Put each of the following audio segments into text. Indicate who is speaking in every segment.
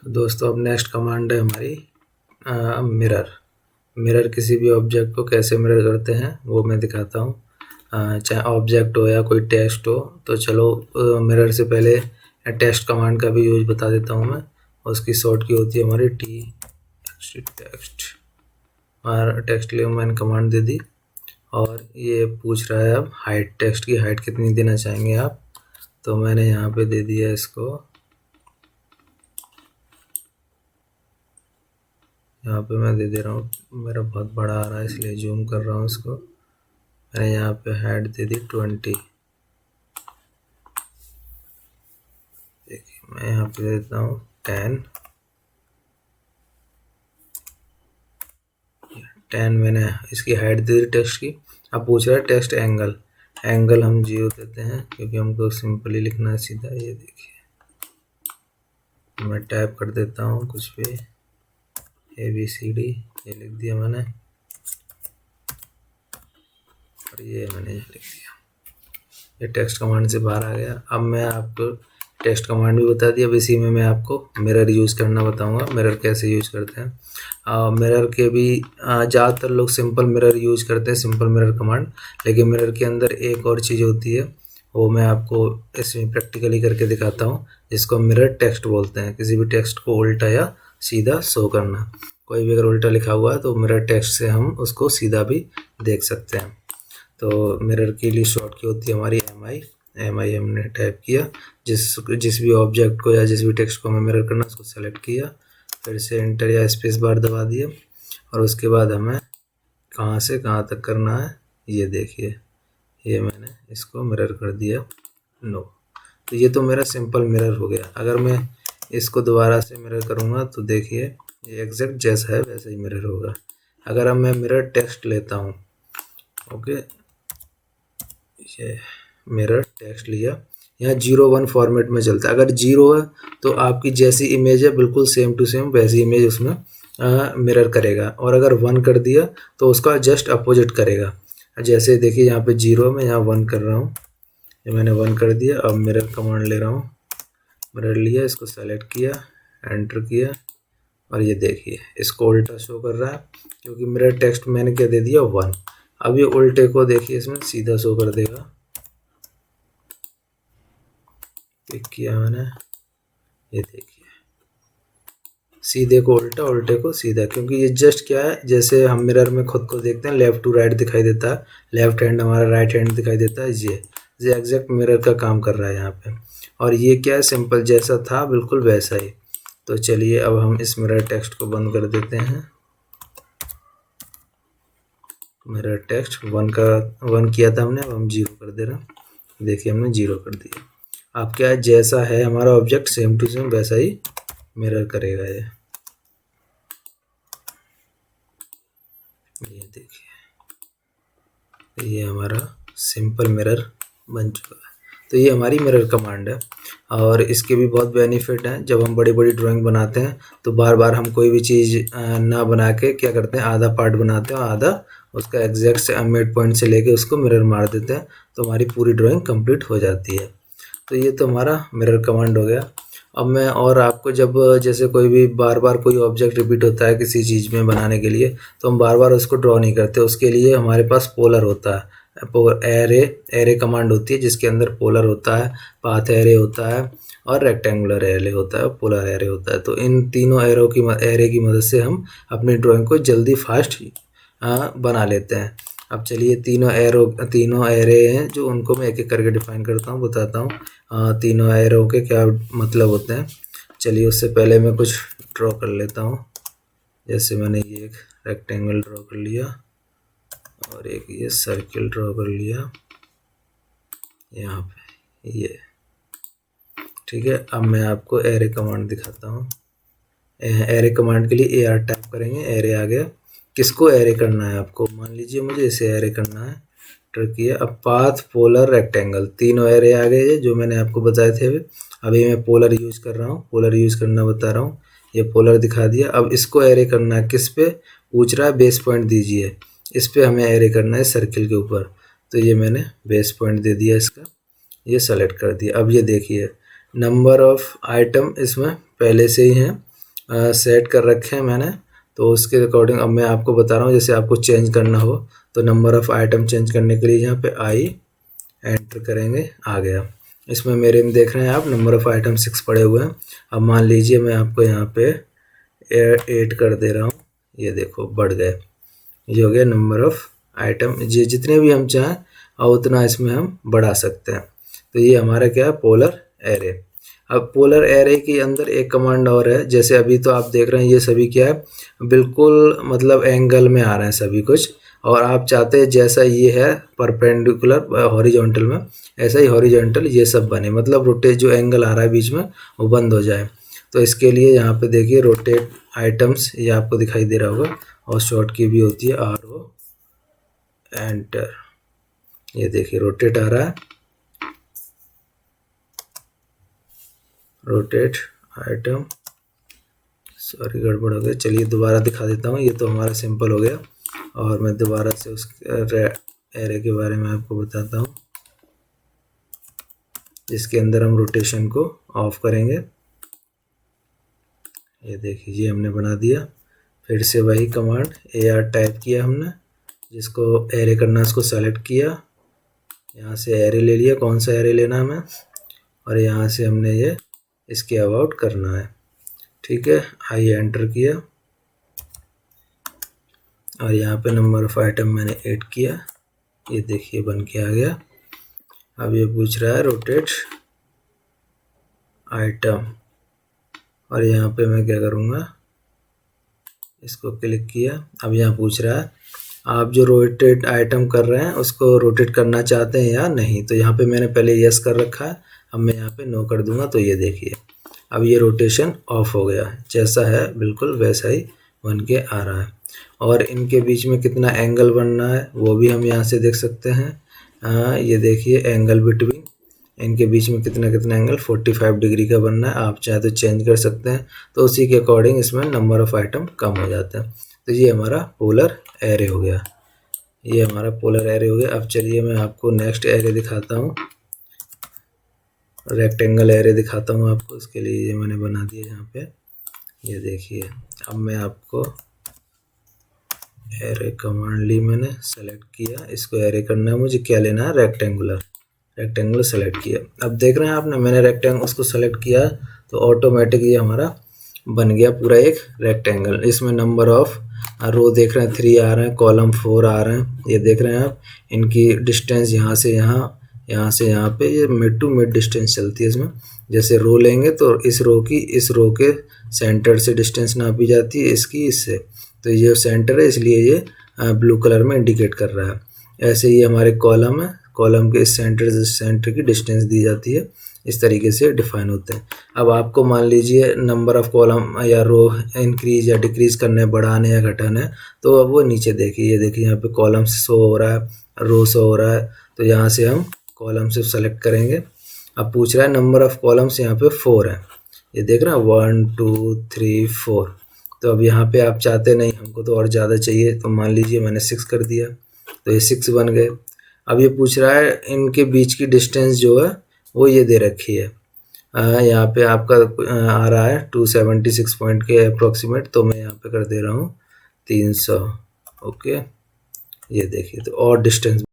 Speaker 1: तो दोस्तों अब नेक्स्ट कमांड है हमारी मिरर। मिरर किसी भी ऑब्जेक्ट को कैसे मिरर करते हैं वो मैं दिखाता हूँ। चाहे ऑब्जेक्ट हो या कोई टेक्स्ट हो, तो चलो मिरर से पहले टेक्स्ट कमांड का भी यूज बता देता हूँ मैं। उसकी शॉर्ट की होती है हमारी टेक्स्ट। और टेक्स्ट लिए मैंने कमांड दे दी और ये पूछ रहा है अब हाइट, टेक्स्ट की हाइट कितनी देना चाहेंगे आप। तो मैंने यहाँ पे दे दिया इसको, यहाँ पे मैं दे दे रहा हूँ, मेरा बहुत बड़ा आ रहा है इसलिए जूम कर रहा हूँ इसको। मैंने यहाँ पे हाइट दे दी 20। देखिए मैं यहाँ पे देता हूँ 10 मैंने इसकी हाइट दे दी टेक्स्ट की। अब पूछ रहा है टेक्स्ट एंगल, एंगल हम 0 देते हैं क्योंकि हमको सिंपली लिखना है सीधा। ये देखिए मैं टाइप कर देता हूँ कुछ भी ABCD, ये लिख दिया मैंने और ये मैंने लिख दिया। ये टेक्स्ट कमांड से बाहर आ गया। अब मैं आपको टेक्स्ट कमांड भी बता दिया। अब इसी में मैं आपको मिरर यूज़ करना बताऊंगा, मिरर कैसे यूज़ करते हैं। मिरर के भी ज़्यादातर लोग सिंपल मिरर यूज़ करते हैं, सिंपल मिरर कमांड। लेकिन मिरर के अंदर एक और चीज़ होती है, वो मैं आपको इसमें प्रैक्टिकली करके दिखाता हूँ, जिसको मिरर टेक्स्ट बोलते हैं। किसी भी टेक्स्ट को उल्टा या सीधा शो करना। कोई भी अगर उल्टा लिखा हुआ है तो मिरर टेक्स्ट से हम उसको सीधा भी देख सकते हैं। तो मिरर के लिए शॉर्ट की होती है हमारी MI हमने टाइप किया। जिस भी ऑब्जेक्ट को या जिस भी टेक्स्ट को हमें मिरर करना उसको सेलेक्ट किया, फिर से एंटर या स्पेस बार दबा दिया और उसके बाद हमें कहाँ से कहाँ तक करना है ये देखिए। ये मैंने इसको मिरर कर दिया नो। तो ये तो मेरा सिंपल मिरर हो गया। अगर मैं इसको दोबारा से मिरर करूँगा तो देखिए ये एग्जैक्ट जैसा है वैसा ही मिरर होगा। अगर अब मैं मिरर टेक्स्ट लेता हूँ, ओके, ये मिरर टेक्स्ट लिया, यहाँ 0-1 फॉर्मेट में चलता है। अगर 0 है तो आपकी जैसी इमेज है बिल्कुल सेम टू सेम वैसी इमेज उसमें मिरर करेगा, और अगर 1 कर दिया तो उसका जस्ट अपोजिट करेगा। जैसे देखिए यहाँ पे 0 में, यहाँ 1 कर रहा हूँ, ये मैंने 1 कर दिया। अब मिरर कमांड ले रहा हूँ, मिरर लिया, इसको सेलेक्ट किया, एंटर किया और ये देखिए इसको उल्टा शो कर रहा है क्योंकि मिरर टेक्स्ट मैंने क्या दे दिया 1। अब ये उल्टे को देखिए इसमें सीधा शो कर देगा। क्लिक किया मैंने, ये देखिए सीधे को उल्टा, उल्टे को सीधा, क्योंकि ये जस्ट क्या है, जैसे हम मिरर में खुद को देखते हैं लेफ़्ट टू राइट दिखाई देता है, लेफ्ट हैंड हमारा राइट हैंड दिखाई देता है। ये एग्जैक्ट मिरर का काम कर रहा है यहाँ पे। और ये क्या है, सिंपल जैसा था बिल्कुल वैसा ही। तो चलिए अब हम इस मिरर टेक्स्ट को बंद कर देते हैं। मिरर टेक्स्ट 1 किया था हमने, अब हम 0 कर दे रहे हैं। देखिए हमने 0 कर दिया। अब क्या है, जैसा है हमारा ऑब्जेक्ट सेम टू सेम वैसा ही मिरर करेगा ये देखिए, ये हमारा सिंपल मिरर बन चुका है। तो ये हमारी मिरर कमांड है और इसके भी बहुत बेनिफिट हैं। जब हम बड़ी बड़ी ड्राइंग बनाते हैं तो बार बार हम कोई भी चीज़ ना बना के क्या करते हैं, आधा पार्ट बनाते हैं, आधा उसका एग्जैक्ट से मिड पॉइंट से लेके उसको मिरर मार देते हैं, तो हमारी पूरी ड्राइंग कंप्लीट हो जाती है। तो ये तो हमारा मिरर कमांड हो गया। अब मैं और आपको, जब जैसे कोई भी बार बार कोई ऑब्जेक्ट रिपीट होता है किसी चीज़ में बनाने के लिए, तो हम बार बार उसको ड्रॉ नहीं करते। उसके लिए हमारे पास पोलर होता है, एरे कमांड होती है जिसके अंदर पोलर होता है, पाथ एरे होता है और रेक्टेंगुलर एरे होता है, पोलर एरे होता है। तो इन तीनों एरे की मदद से हम अपनी ड्राइंग को जल्दी फास्ट बना लेते हैं। अब चलिए तीनों एरे हैं जो उनको मैं एक एक करके डिफाइन करता हूँ, बताता हूँ तीनों एरो के क्या मतलब होते हैं। चलिए उससे पहले मैं कुछ ड्रॉ कर लेता हूँ। जैसे मैंने ये एक रेक्टेंगल ड्रॉ कर लिया और एक ये सर्किल ड्रॉ कर लिया यहाँ पे, ये ठीक है। अब मैं आपको एरे कमांड दिखाता हूँ। एरे कमांड के लिए AR टाइप करेंगे, एरे आ गया। किसको एरे करना है आपको, मान लीजिए मुझे इसे एरे करना है, ट्रिक है। अब पाथ, पोलर, रेक्टेंगल, तीनों एरे आ गए जो मैंने आपको बताए थे। अभी मैं पोलर यूज कर रहा हूँ, पोलर यूज करना बता रहा हूँ। ये पोलर दिखा दिया। अब इसको एरे करना है, किस पे पूछ रहा है, बेस पॉइंट दीजिए। इस पे हमें एरे करना है सर्किल के ऊपर, तो ये मैंने बेस पॉइंट दे दिया इसका, ये सेलेक्ट कर दिया। अब ये देखिए नंबर ऑफ आइटम इसमें पहले से ही हैं, सेट कर रखे हैं मैंने, तो उसके अकॉर्डिंग अब मैं आपको बता रहा हूँ। जैसे आपको चेंज करना हो तो नंबर ऑफ़ आइटम चेंज करने के लिए यहाँ पे आई एंटर करेंगे, आ गया। इसमें मेरे में देख रहे हैं आप नंबर ऑफ़ आइटम 6 पड़े हुए हैं। अब मान लीजिए मैं आपको यहाँ पे 8 कर दे रहा हूँ, ये देखो बढ़ गए, ये हो गया नंबर ऑफ़ आइटम। ये जितने भी हम चाहें और उतना इसमें हम बढ़ा सकते हैं। तो ये हमारा क्या है, पोलर एरे। अब पोलर एरे के अंदर एक कमांड और है। जैसे अभी तो आप देख रहे हैं ये सभी क्या है, बिल्कुल मतलब एंगल में आ रहे हैं सभी कुछ, और आप चाहते हैं जैसा ये है परपेंडिकुलर हॉरिजॉन्टल में, ऐसा ही हॉरिजॉन्टल ये सब बने, मतलब रोटेट जो एंगल आ रहा है बीच में वो बंद हो जाए। तो इसके लिए यहाँ पे देखिए रोटेट आइटम्स, ये आपको दिखाई दे रहा होगा, और शॉर्ट की भी होती है RO एंटर। ये देखिए रोटेट आ रहा है, रोटेट आइटम, सॉरी गड़बड़ हो गया, चलिए दोबारा दिखा देता हूँ। ये तो हमारा सिंपल हो गया, और मैं दोबारा से उस एरे के बारे में आपको बताता हूँ, जिसके अंदर हम रोटेशन को ऑफ करेंगे। ये देखिए ये हमने बना दिया। फिर से वही कमांड AR टाइप किया हमने, जिसको एरे करना उसको सेलेक्ट किया, यहाँ से एरे ले लिया, कौन सा एरे लेना है हमें, और यहाँ से हमने ये इसके अबाउट करना है। ठीक है, आई एंटर किया, और यहाँ पे नंबर ऑफ आइटम मैंने 8 किया, ये देखिए बन के आ गया। अब ये पूछ रहा है रोटेट आइटम, और यहाँ पे मैं क्या करूँगा, इसको क्लिक किया। अब यहाँ पूछ रहा है आप जो रोटेट आइटम कर रहे हैं उसको रोटेट करना चाहते हैं या नहीं। तो यहाँ पे मैंने पहले यस कर रखा है, अब मैं यहाँ पे नो कर दूंगा। तो ये देखिए अब ये रोटेशन ऑफ हो गया, जैसा है बिल्कुल वैसा ही बन के आ रहा है। और इनके बीच में कितना एंगल बनना है वो भी हम यहाँ से देख सकते हैं। ये देखिए एंगल बिटवीन, इनके बीच में कितना कितना एंगल 45 डिग्री का बनना है। आप चाहे तो चेंज कर सकते हैं, तो उसी के अकॉर्डिंग इसमें नंबर ऑफ़ आइटम कम हो जाता है। तो ये हमारा पोलर एरे हो गया, ये हमारा पोलर एरे हो गया। अब चलिए मैं आपको नेक्स्ट एरे दिखाता हूँ, रेक्टेंगल एरे दिखाता हूँ आपको। उसके लिए ये मैंने बना दिया यहाँ पे, ये देखिए। अब मैं आपको एरे कमांड ली, मैंने सेलेक्ट किया, इसको एरे करना है मुझे, क्या लेना है, रेक्टेंगुलर। रेक्टेंगुलर सेलेक्ट किया। अब देख रहे हैं आपने, मैंने रेक्टेंगल उसको सेलेक्ट किया तो ऑटोमेटिक ये हमारा बन गया पूरा एक रेक्टेंगल। इसमें नंबर ऑफ रो देख रहे हैं 3 आ रहे हैं, कॉलम 4 आ रहे हैं। ये देख रहे हैं आप, इनकी डिस्टेंस यहाँ से यहाँ, यहाँ से यहाँ पे ये मिड टू मिड डिस्टेंस चलती है इसमें। जैसे रो लेंगे तो इस रो की इस रो के सेंटर से डिस्टेंस नापी जाती है, इसकी इससे। तो ये सेंटर है, इसलिए ये ब्लू कलर में इंडिकेट कर रहा है। ऐसे ही हमारे कॉलम है, कॉलम के इस सेंटर से सेंटर की डिस्टेंस दी जाती है। इस तरीके से डिफाइन होते हैं। अब आपको मान लीजिए नंबर ऑफ़ कॉलम या रो इंक्रीज या डिक्रीज करने, बढ़ाने या घटाने, तो अब वो नीचे देखिए, ये देखिए यहाँ पे कॉलम शो हो रहा है, रो शो हो रहा है। तो यहाँ से हम कॉलम से सेलेक्ट करेंगे। अब पूछ रहा है नंबर ऑफ़ कॉलम्स, यहाँ पे 4 है, ये देख रहे हैं 1 2 3 4। तो अब यहाँ पे आप चाहते नहीं, हमको तो और ज़्यादा चाहिए, तो मान लीजिए मैंने 6 कर दिया, तो ये 6 बन गए। अब ये पूछ रहा है इनके बीच की डिस्टेंस जो है वो ये दे रखी है, यहाँ पे आपका आ रहा है 276 पॉइंट के अप्रोक्सीमेट, तो मैं यहाँ पे कर दे रहा हूँ 300। ओके, ये देखिए, तो और डिस्टेंस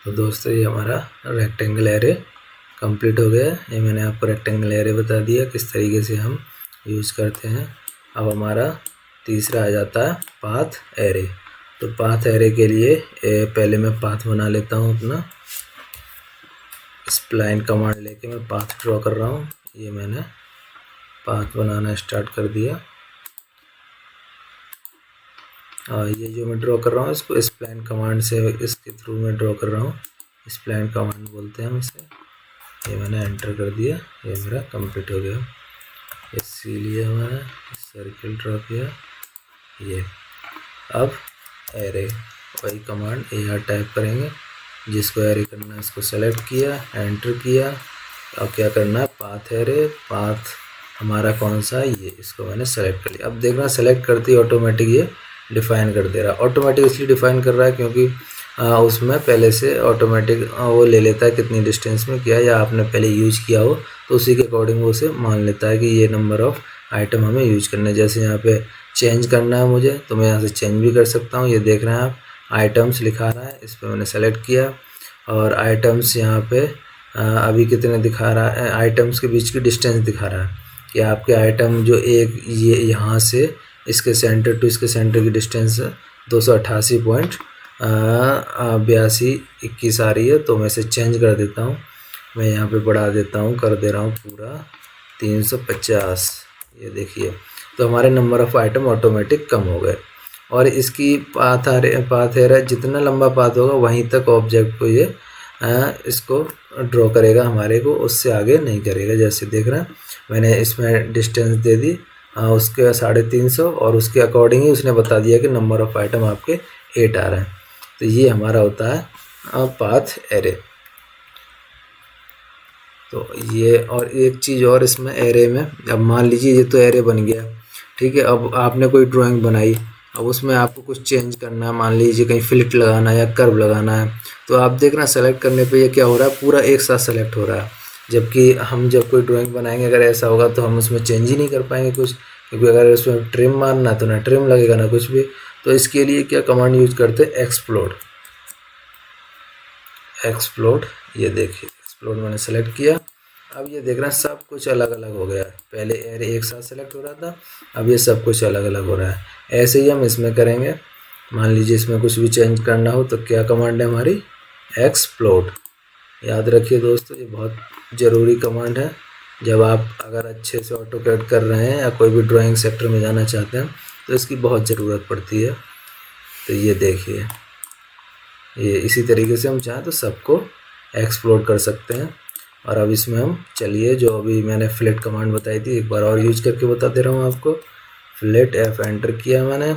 Speaker 1: तो दोस्तों ये हमारा रेक्टेंगल एरे कंप्लीट हो गया। ये मैंने आपको रेक्टेंगल एरे बता दिया किस तरीके से हम यूज़ करते हैं। अब हमारा तीसरा आ जाता है पाथ एरे। तो पाथ एरे के लिए पहले मैं पाथ बना लेता हूँ अपना। स्प्लाइन कमांड लेके मैं पाथ ड्रॉ कर रहा हूँ। ये मैंने पाथ बनाना स्टार्ट कर दिया। ये जो मैं ड्रॉ कर रहा हूँ इसको स्प्लाइन कमांड से इसके थ्रू मैं ड्रॉ कर रहा हूँ। स्प्लाइन कमांड बोलते हैं हम इसे। ये मैंने एंटर कर दिया, ये मेरा कंप्लीट हो गया। इसीलिए मैंने सर्किल ड्रॉ किया। ये अब एरे, वही कमांड AR टाइप करेंगे, जिसको एरे करना है इसको सेलेक्ट किया, एंटर किया। अब क्या करना है, पाथ एरे, पाथ हमारा कौन सा है, ये इसको मैंने सेलेक्ट कर लिया। अब देखना सेलेक्ट करते ही ऑटोमेटिक ये डिफ़ाइन कर दे रहा है। ऑटोमेटिक इसलिए डिफ़ाइन कर रहा है क्योंकि उसमें पहले से ऑटोमेटिक वो ले लेता है कितनी डिस्टेंस में किया, या आपने पहले यूज किया हो तो उसी के अकॉर्डिंग वो उसे मान लेता है कि ये नंबर ऑफ़ आइटम हमें यूज करना है। जैसे यहाँ पे चेंज करना है मुझे तो मैं यहाँ से चेंज भी कर सकता हूँ। ये देख रहे हैं आप, आइटम्स लिखा रहा है, इस पर मैंने सेलेक्ट किया और आइटम्स यहाँ पे अभी कितने दिखा रहा है, आइटम्स के बीच की डिस्टेंस दिखा रहा है कि आपके आइटम जो एक ये यहाँ से इसके सेंटर टू इसके सेंटर की डिस्टेंस 288.8221 आ रही है। तो मैं इसे चेंज कर देता हूँ, मैं यहाँ पे बढ़ा देता हूँ, कर दे रहा हूँ पूरा 350। ये देखिए, तो हमारे नंबर ऑफ़ आइटम ऑटोमेटिक कम हो गए। और इसकी पाथ एरे जितना लंबा पाथ होगा वहीं तक ऑब्जेक्ट को ये इसको ड्रॉ करेगा हमारे को, उससे आगे नहीं करेगा। जैसे देख रहे हैं मैंने इसमें डिस्टेंस दे दी उसके 350 और उसके अकॉर्डिंग ही उसने बता दिया कि नंबर ऑफ़ आइटम आपके 8 आ रहे हैं। तो ये हमारा होता है पाथ एरे। तो ये और एक चीज़ और इसमें एरे में, अब मान लीजिए ये तो एरे बन गया, ठीक है। अब आपने कोई ड्राइंग बनाई, अब उसमें आपको कुछ चेंज करना है, मान लीजिए कहीं फ्लिट लगाना है या कर्व लगाना है, तो आप देखना सेलेक्ट करने पे ये क्या हो रहा है, पूरा एक साथ सेलेक्ट हो रहा है। जबकि हम जब कोई ड्राइंग बनाएंगे अगर ऐसा होगा तो हम उसमें चेंज ही नहीं कर पाएंगे कुछ, क्योंकि अगर उसमें ट्रिम मारना है तो ना ट्रिम लगेगा ना कुछ भी। तो इसके लिए क्या कमांड यूज करते हैं, एक्सप्लोड। ये देखिए एक्सप्लोड मैंने सेलेक्ट किया। अब ये देख रहे हैं सब कुछ अलग अलग हो गया है। पहले एरे एक साथ सेलेक्ट हो रहा था, अब ये सब कुछ अलग अलग हो रहा है। ऐसे ही हम इसमें करेंगे। मान लीजिए इसमें कुछ भी चेंज करना हो तो क्या कमांड है हमारी, एक्सप्लोड। याद रखिए दोस्तों, ये बहुत ज़रूरी कमांड है। जब आप अगर अच्छे से ऑटोकैड कर रहे हैं या कोई भी ड्राइंग सेक्टर में जाना चाहते हैं तो इसकी बहुत ज़रूरत पड़ती है। तो ये देखिए, ये इसी तरीके से हम चाहें तो सबको एक्सप्लोड कर सकते हैं। और अब इसमें हम चलिए जो अभी मैंने फ्लेट कमांड बताई थी एक बार और यूज करके बता दे रहा हूँ आपको। फ्लेट F एंटर किया मैंने,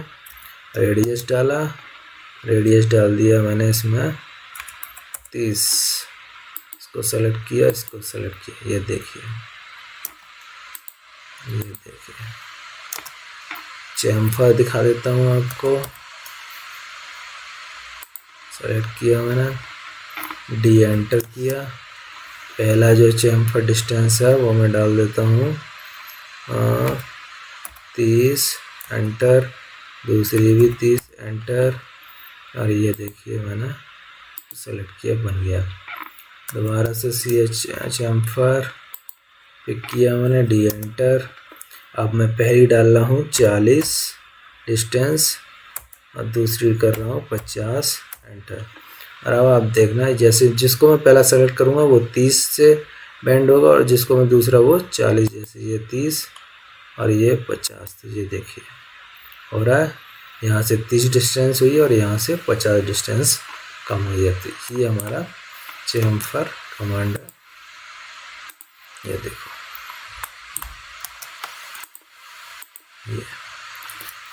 Speaker 1: रेडियस डाला, रेडियस डाल दिया मैंने इसमें 30, इसको सेलेक्ट किया, इसको सेलेक्ट किया। ये देखिए चैम्फर दिखा देता हूँ आपको। सेलेक्ट किया मैंने, D एंटर किया, पहला जो चैम्फर डिस्टेंस है वो मैं डाल देता हूँ 30, एंटर, दूसरी भी 30, एंटर। और ये देखिए मैंने सेलेक्ट किया, बन गया। दोबारा से CH चैम्फर पिक किया मैंने, D एंटर। अब मैं पहली डाल रहा हूँ 40 डिस्टेंस और दूसरी कर रहा हूँ 50, एंटर। और अब आप देखना जैसे जिसको मैं पहला सेलेक्ट करूँगा वो 30 से बेंड होगा और जिसको मैं दूसरा वो 40, जैसे ये 30 और ये 50। तो ये देखिए हो रहा है, यहाँ से 30 डिस्टेंस हुई और यहाँ से 50 डिस्टेंस कम हो जाती है। ये हमारा चैम्फर कमांड है। ये देखो ये,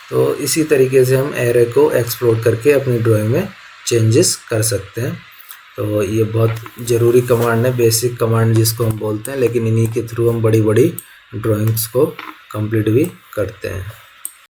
Speaker 1: तो इसी तरीके से हम एरे को एक्सप्लोर करके अपनी ड्राइंग में चेंजेस कर सकते हैं। तो ये बहुत ज़रूरी कमांड है, बेसिक कमांड जिसको हम बोलते हैं, लेकिन इन्हीं के थ्रू हम बड़ी बड़ी ड्राइंग्स को कंप्लीट भी करते हैं।